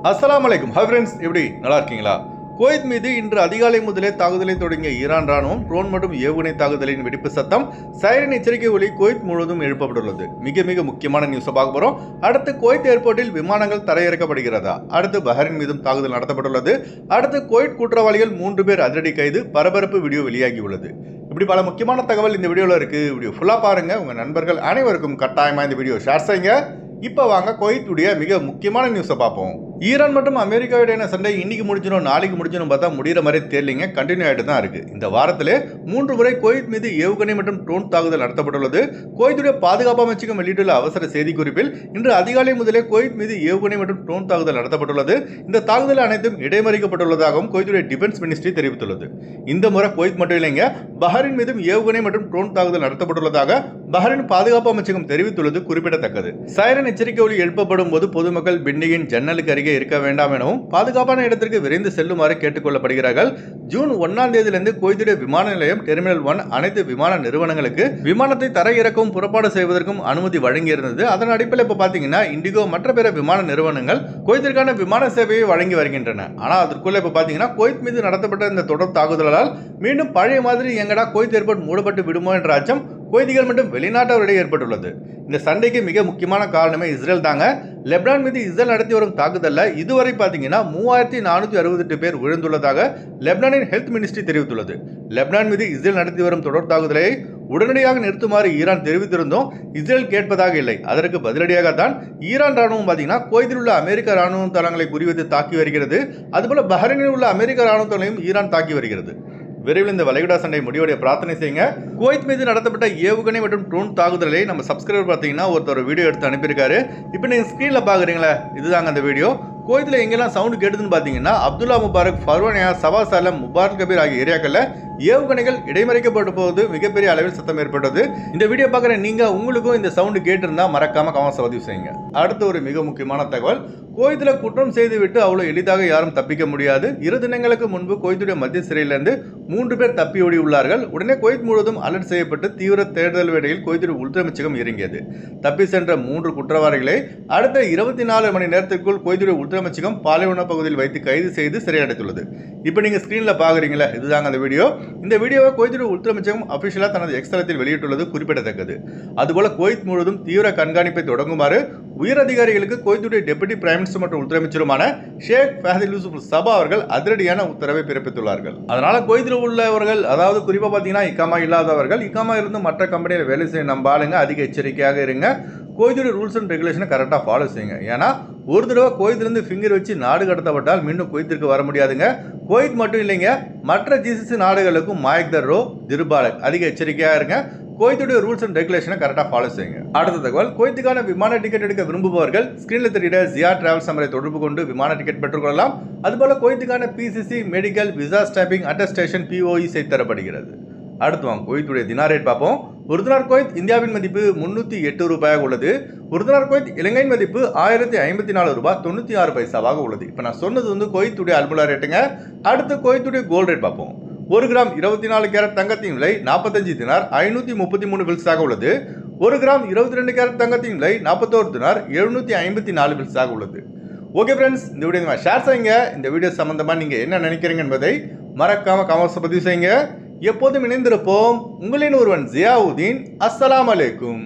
அஸ்ஸலாமு அலைக்கும். Hi friends, எப்படி நல்லா இருக்கீங்களா? குவைத் மீது இன்று அதிகாலை முதலே தாக்குதலை தொடங்கிய ஈரான் ராணுவம் ட்ரோன் மற்றும் ஏவுகணை தாக்குதலின் வெடிப்பு சத்தம், சைரன் எச்சரிக்கை ஒலி குவைத் முழுவதும் எழுப்பப்பட்டுள்ளது. மிக முக்கியமான நியூஸை பார்க்க போறோம். அடுத்து குவைத் ஏர்போர்ட்டில் விமானங்கள் தரையிறக்கப்படுகிறதா? அடுத்து பஹ்ரைன் மீதும் தாக்குதல் நடத்தப்பட்டுள்ளது. அடுத்து குவைத் குற்றவாளிகள் 3 பேர் அதிரடி கைது, பரபரப்பு வீடியோ வெளியாகியுள்ளது. இப்படி பல முக்கியமான தகவல் இந்த வீடியோவில் இருக்கு. வீடியோ ஃபுல்லாக பாருங்க. உங்க நண்பர்கள் அனைவருக்கும் கட்டாயமாக இந்த வீடியோ ஷேர் செய்யுங்க. இப்போ வாங்க குவைத்துடைய மிக முக்கியமான நியூஸை பார்ப்போம். ஈரான் மற்றும் அமெரிக்காவுடைய சண்டை இன்னைக்கு முடிஞ்சிடும் நாளைக்கு முடிஞ்சிடும் பார்த்தா முடிகிற மாதிரி தெரியலிங்க. கண்டினியூ ஆகிட்டு தான் இருக்கு. இந்த வாரத்திலே 3 முறை குவைத் மீது ஏவுகணை மற்றும் ட்ரோன் தாக்குதல் நடத்தப்பட்டுள்ளது. குவைத்துடைய பாதுகாப்பு அமைச்சகம் வெளியிட்டுள்ள அவசர செய்திக்குறிப்பில் இன்று அதிகாலை முதலே குவைத் மீது ஏவுகணை மற்றும் ட்ரோன் தாக்குதல் நடத்தப்பட்டுள்ளது. இந்த தாக்குதல் அனைத்தும் இடைமறிக்கப்பட்டுள்ளதாகவும் குவைத்துடைய டிஃபென்ஸ் மினிஸ்ட்ரி தெரிவித்துள்ளது. இந்த முறை குவைத் மட்டும் இல்லைங்க, பஹ்ரைன் மீதும் ஏவுகணை மற்றும் ட்ரோன் தாக்குதல் நடத்தப்பட்டுள்ளதாக பஹ்ரைன் பாதுகாப்பு அமைச்சகம் தெரிவித்துள்ளது குறிப்பிடத்தக்கது. சைரன் எச்சரிக்கை ஒலி எழுப்பப்படும் போது பொதுமக்கள் பில்டிங்கின் ஜன்னலுக்கு அருகே இருக்க வேண்டாம் எனவும் பாதுகாப்பான இடத்திற்கு விரைந்து செல்லுமாறு கேட்டுக் கொள்ளப்படுகிறார்கள். ஜூன் 1ஆம் தேதியிலிருந்து குவைத்துடைய விமான நிலையம் டெர்மினல் 1 அனைத்து விமான நிறுவனங்களுக்கு விமானத்தை தரையிறக்கவும் புறப்பாடு செய்வதற்கும் அனுமதி வழங்கியிருந்தது. அதன் அடிப்படையில் இப்ப பாத்தீங்கன்னா இண்டிகோ மற்ற பிற விமான நிறுவனங்கள் குவைத்திற்கான விமான சேவையை வழங்கி வருகின்றன. ஆனா அதற்குள்ள இப்ப பாத்தீங்கன்னா குவைத் மீது நடத்தப்பட்ட இந்த தொடர் தாக்குதலால் மீண்டும் பழைய மாதிரி எங்கடா குவைத் ஏர்போர்ட் மூடப்பட்டு விடுமோ என்ற அச்சம் குவைத்திகள் மற்றும் வெளிநாட்டவரிடையே ஏற்பட்டுள்ளது. இந்த சண்டைக்கு மிக முக்கியமான காரணமே இஸ்ரேல் தாங்க. லெபனான் மீது இஸ்ரேல் நடத்தி வரும் தாக்குதல்ல இதுவரை பார்த்தீங்கன்னா 3468 பேர் விழுந்துள்ளதாக லெபனானின் ஹெல்த் மினிஸ்ட்ரி தெரிவித்துள்ளது. லெபனான் மீது இஸ்ரேல் நடத்தி வரும் தொடர் தாக்குதலை உடனடியாக நிறுத்துமாறு ஈரான் தெரிவித்திருந்தோம். இஸ்ரேல் கேட்பதாக இல்லை. அதற்கு பதிலடியாகத்தான் ஈரான் ராணுவம் பார்த்தீங்கன்னா குவைத்தில் உள்ள அமெரிக்க ராணுவ தளங்களை குறிவைத்து தாக்கி வருகிறது. அதுபோல பஹ்ரைனில் உள்ள அமெரிக்க ராணுவ தளங்களையும் ஈரான் தாக்கி வருகிறது. விரைவில் இந்த வளைகுடா சண்டை முடிவுடைய பிரார்த்தனை செய்யுங்க. குவைத் மீது நடத்தப்பட்ட ஏவுகணை மற்றும் ட்ரோன் தாக்குதலை நம்ம சப்ஸ்கிரைபர் பார்த்தீங்கன்னா ஒருத்தர் வீடியோ எடுத்து அனுப்பியிருக்காரு. இப்போ நீங்கள் ஸ்க்ரீனில் பார்க்குறீங்களா, இதுதாங்க அந்த வீடியோ. குவைத்தில் எங்கெல்லாம் சவுண்டு கேட்டுதுன்னு பார்த்தீங்கன்னா அப்துல்லா முபாரக், ஃபர்வானியா, சபா சாலம், முபாரக் கபீர் ஆகிய ஏரியாக்களில் ஏவுகணைகள் இடைமறிக்கப்பட்ட போது மிகப்பெரிய அளவில் சத்தம் ஏற்பட்டது. இந்த வீடியோ பார்க்குற நீங்கள் உங்களுக்கும் இந்த சவுண்டு கேட்டிருந்தா மறக்காம கமெண்ட்ஸ் பதிவு செய்யுங்க. அடுத்து ஒரு மிக முக்கியமான தகவல், குவைத்தில் குற்றம் செய்துவிட்டு அவ்வளோ எளிதாக யாரும் தப்பிக்க முடியாது. 2 தினங்களுக்கு முன்பு குவைத்துடைய மத்திய சிறையிலிருந்து 3 பேர் தப்பி ஓடி உள்ளார்கள். உடனே குவைத் முழுவதும் அலர்ட் செய்யப்பட்டு தீவிர தேடுதல் வேடையில் குவைத்துடைய உள்துறை அமைச்சகம் இறங்கியது. தப்பி சென்ற 3 குற்றவாளிகளை அடுத்த 24 மணி நேரத்திற்குள் குவைத்துடைய உள்துறை அமைச்சகம் பாலைவன பகுதியில் வைத்து கைது செய்து சிறையடைத்துள்ளது. இப்போ நீங்க ஸ்கிரீன்ல பாக்குறீங்களா, இதுதாங்க அந்த வீடியோ. இந்த வீடியோவை குவைத்துடைய உள்துறை அமைச்சகம் அபிஷியலா தனது எக்ஸ் தளத்தில் வெளியிட்டுள்ளது குறிப்பிடத்தக்கது. அதுபோல குவைத் முழுவதும் தீவிர கண்காணிப்பை தொடங்குமாறு உயர் அதிகாரிகளுக்கு குவைத்துடைய டெபுட்டி பிரைம் மினிஸ்டர் மற்றும் உள்துறை அமைச்சருமான ஷேக் ஃபஹத் யூசுப் சபா அவர்கள் அதிரடியான உத்தரவை பிறப்பித்துள்ளார்கள். அதனால குவைத்தில் உள்ளவர்கள், அதாவது குறிப்பா பாத்தீங்கன்னா இக்காமா இல்லாதவர்கள், இக்காமா இருந்து மற்ற கம்பெனியில் வேலை செய்ய நம்ம ஆளுங்க அதிக எச்சரிக்கையாக இருங்க. குவைத்துடைய ரூல்ஸ் அண்ட் ரெகுலேஷனை கரெக்டாக ஃபாலோ செய்யுங்க. ஏன்னா ஒரு தடவை குவைத்திலிருந்து ஃபிங்கர் வச்சு நாடு கடத்தப்பட்டால் மீண்டும் குவைத்திற்கு வர முடியாதுங்க. குவைத் மட்டும் இல்லைங்க, மற்ற ஜிசிசி நாடுகளுக்கும் மாயக்தர் ரோ திர்பாலக் அதிக எச்சரிக்கையாக இருங்க. குவைத்துடைய ரூல்ஸ் அண்ட் ரெகுலேஷனை கரெக்டாக ஃபாலோ செய்யுங்க. அடுத்த தகவல், குவைத்துக்கான விமான டிக்கெட் எடுக்க விரும்புபவர்கள் ஸ்கிரீனில் தெரிகிற ஜியா டிராவல்ஸ் நம்பரை தொடர்பு கொண்டு விமான டிக்கெட் பெற்றுக்கொள்ளலாம். அதுபோல குவைத்துக்கான PCC, medical, visa stamping, attestation, POE செய்து தரப்படுகிறது. அடுத்து வாங்க குவைத்துடைய தினார் ரேட் பார்ப்போம். ஒரு தினார் குவைத் இந்தியாவின் மதிப்பு 308 ரூபாயாக உள்ளது. ஒரு தினார் குவைத் இலங்கையின் மதிப்பு 1054 ரூபாய் 96 பைசாவாக உள்ளது. இப்போ நான் சொன்னது வந்து குவைத்துடைய அல்முலா ரேட்டுங்க. அடுத்து குவைத்துடைய கோல்ட் ரேட் பார்ப்போம். 1 கிராம் 24 கேரட் தங்கத்தின் விலை 45 தினார் 533 பில்ஸாக உள்ளது. 1 கிராம் 22 கேரட் தங்கத்தின் விலை 41 தினார் 754 பில்ஸாக உள்ளது. ஓகே ஃப்ரெண்ட்ஸ், இந்த வீடியோ ஷேர் செய்யுங்க. இந்த வீடியோ சம்பந்தமாக நீங்கள் என்ன நினைக்கிறீங்க என்பதை மறக்காம கமெண்ட்ஸ் பதிவு செய்யுங்க. எப்போதும் இணைந்திருப்போம். உங்களின் ஒருவன் ஜியாவுதீன். அஸ்ஸலாமு அலைக்கும்.